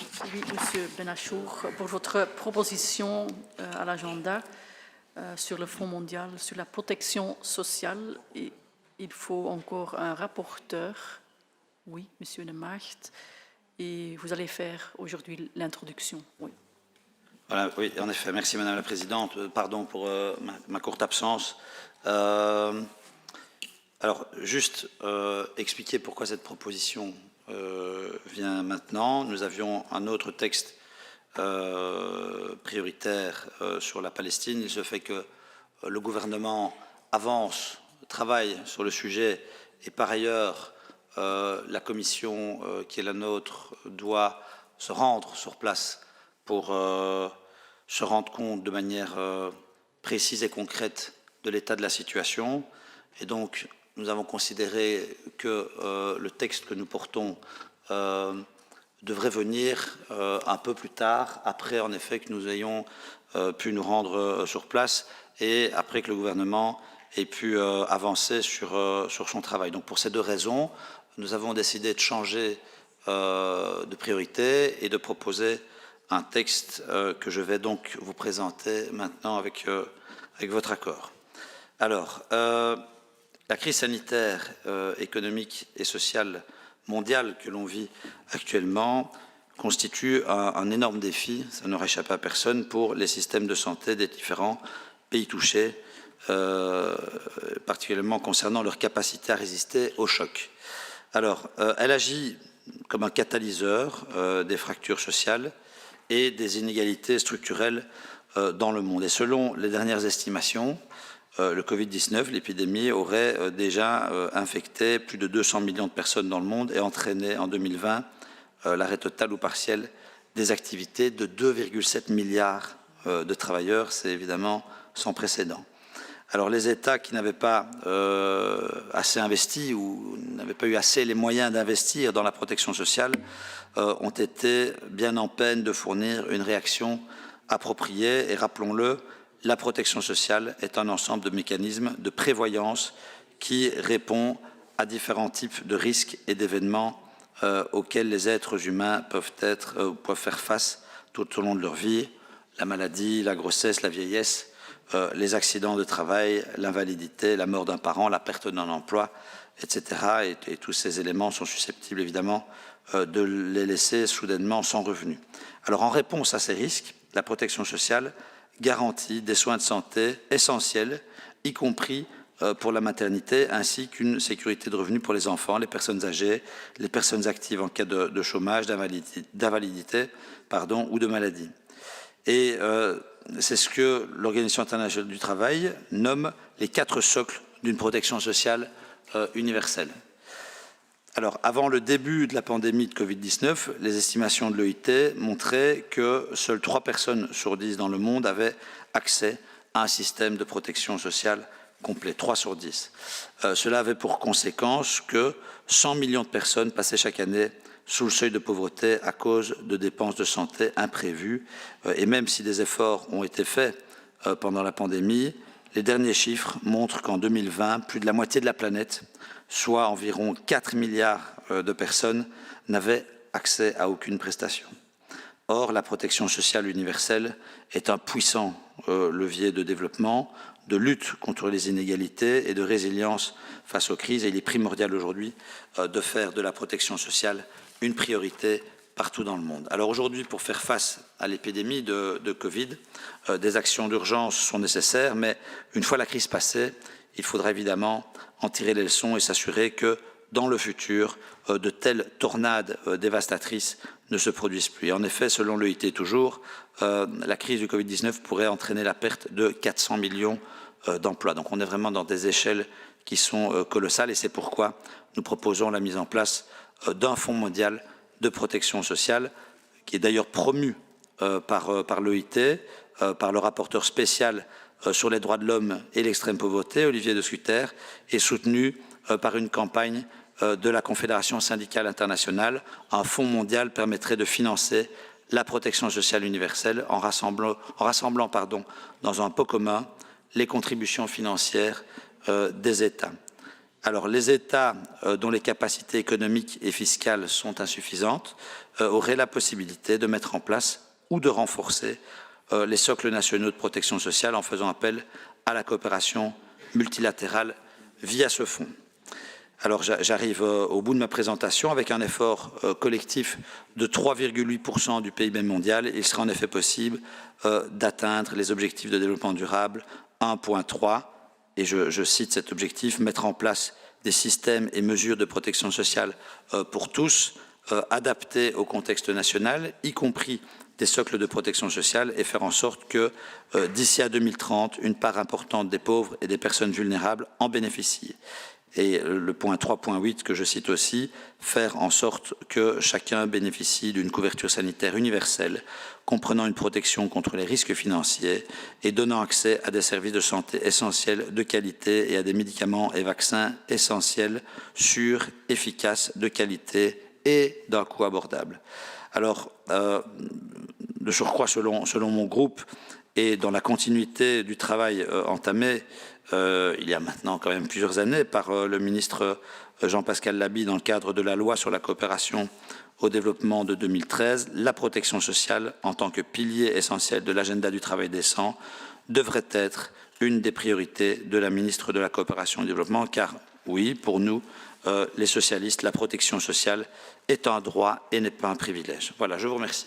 Oui, Monsieur Benachour, pour votre proposition à l'agenda sur le Fonds mondial, sur la protection sociale. Et il faut encore un rapporteur. Oui, Monsieur de Macht. Et vous allez faire aujourd'hui l'introduction. Oui. Voilà, oui, en effet. Merci, Madame la Présidente. Pardon pour ma courte absence. Alors, juste expliquer pourquoi cette proposition vient maintenant. Nous avions un autre texte prioritaire sur la Palestine. Il se fait que le gouvernement avance, travaille sur le sujet et par ailleurs, la commission qui est la nôtre doit se rendre sur place pour se rendre compte de manière précise et concrète de l'état de la situation. Et donc, nous avons considéré que le texte que nous portons devrait venir un peu plus tard, après en effet que nous ayons pu nous rendre sur place et après que le gouvernement ait pu avancer sur son travail. Donc pour ces deux raisons, nous avons décidé de changer de priorité et de proposer un texte que je vais donc vous présenter maintenant avec votre accord. Alors, la crise sanitaire, économique et sociale mondiale que l'on vit actuellement constitue un énorme défi, ça n'aurait échappé à personne, pour les systèmes de santé des différents pays touchés, particulièrement concernant leur capacité à résister aux chocs. Alors, elle agit comme un catalyseur des fractures sociales et des inégalités structurelles dans le monde. Et selon les dernières estimations, le Covid-19, l'épidémie, aurait déjà infecté plus de 200 millions de personnes dans le monde et entraîné en 2020 l'arrêt total ou partiel des activités de 2,7 milliards de travailleurs. C'est évidemment sans précédent. Alors les États qui n'avaient pas assez investi ou n'avaient pas eu assez les moyens d'investir dans la protection sociale ont été bien en peine de fournir une réaction appropriée. Et rappelons-le, la protection sociale est un ensemble de mécanismes de prévoyance qui répond à différents types de risques et d'événements auxquels les êtres humains peuvent faire face tout au long de leur vie. La maladie, la grossesse, la vieillesse, les accidents de travail, l'invalidité, la mort d'un parent, la perte d'un emploi, etc. Et tous ces éléments sont susceptibles évidemment de les laisser soudainement sans revenus. Alors en réponse à ces risques, la protection sociale garantit des soins de santé essentiels, y compris pour la maternité, ainsi qu'une sécurité de revenus pour les enfants, les personnes âgées, les personnes actives en cas de chômage, d'invalidité ou de maladie. Et c'est ce que l'Organisation internationale du travail nomme les 4 socles d'une protection sociale universelle. Alors, avant le début de la pandémie de Covid-19, les estimations de l'OIT montraient que seules 3 personnes sur 10 dans le monde avaient accès à un système de protection sociale complet, 3 sur 10. Cela avait pour conséquence que 100 millions de personnes passaient chaque année sous le seuil de pauvreté à cause de dépenses de santé imprévues. Et même si des efforts ont été faits pendant la pandémie, les derniers chiffres montrent qu'en 2020, plus de la moitié de la planète, soit environ 4 milliards de personnes, n'avaient accès à aucune prestation. Or, la protection sociale universelle est un puissant levier de développement, de lutte contre les inégalités et de résilience face aux crises. Et il est primordial aujourd'hui de faire de la protection sociale une priorité partout dans le monde. Alors aujourd'hui, pour faire face à l'épidémie de Covid, des actions d'urgence sont nécessaires, mais une fois la crise passée, il faudra évidemment en tirer les leçons et s'assurer que dans le futur, de telles tornades dévastatrices ne se produisent plus. Et en effet, selon l'OIT toujours, la crise du Covid-19 pourrait entraîner la perte de 400 millions d'emplois. Donc on est vraiment dans des échelles qui sont colossales et c'est pourquoi nous proposons la mise en place d'un fonds mondial de protection sociale qui est d'ailleurs promu par l'OIT, par le rapporteur spécial sur les droits de l'homme et l'extrême pauvreté, Olivier de Schutter, et soutenu par une campagne de la Confédération syndicale internationale. Un fonds mondial permettrait de financer la protection sociale universelle en rassemblant dans un pot commun les contributions financières des États. Alors, les États dont les capacités économiques et fiscales sont insuffisantes auraient la possibilité de mettre en place ou de renforcer les socles nationaux de protection sociale en faisant appel à la coopération multilatérale via ce fonds. Alors, j'arrive au bout de ma présentation. Avec un effort collectif de 3,8% du PIB mondial, il sera en effet possible d'atteindre les objectifs de développement durable 1.3. Et je cite cet objectif, mettre en place des systèmes et mesures de protection sociale pour tous, adaptés au contexte national, y compris des socles de protection sociale, et faire en sorte que, d'ici à 2030, une part importante des pauvres et des personnes vulnérables en bénéficient. Et le point 3.8 que je cite aussi, faire en sorte que chacun bénéficie d'une couverture sanitaire universelle, comprenant une protection contre les risques financiers et donnant accès à des services de santé essentiels de qualité et à des médicaments et vaccins essentiels, sûrs, efficaces, de qualité et d'un coût abordable. Alors, de surcroît, selon mon groupe, et dans la continuité du travail entamé il y a maintenant quand même plusieurs années par le ministre Jean-Pascal Laby dans le cadre de la loi sur la coopération au développement de 2013, la protection sociale en tant que pilier essentiel de l'agenda du travail décent devrait être une des priorités de la ministre de la coopération et du développement, car oui, pour nous, les socialistes, la protection sociale est un droit et n'est pas un privilège. Voilà, je vous remercie.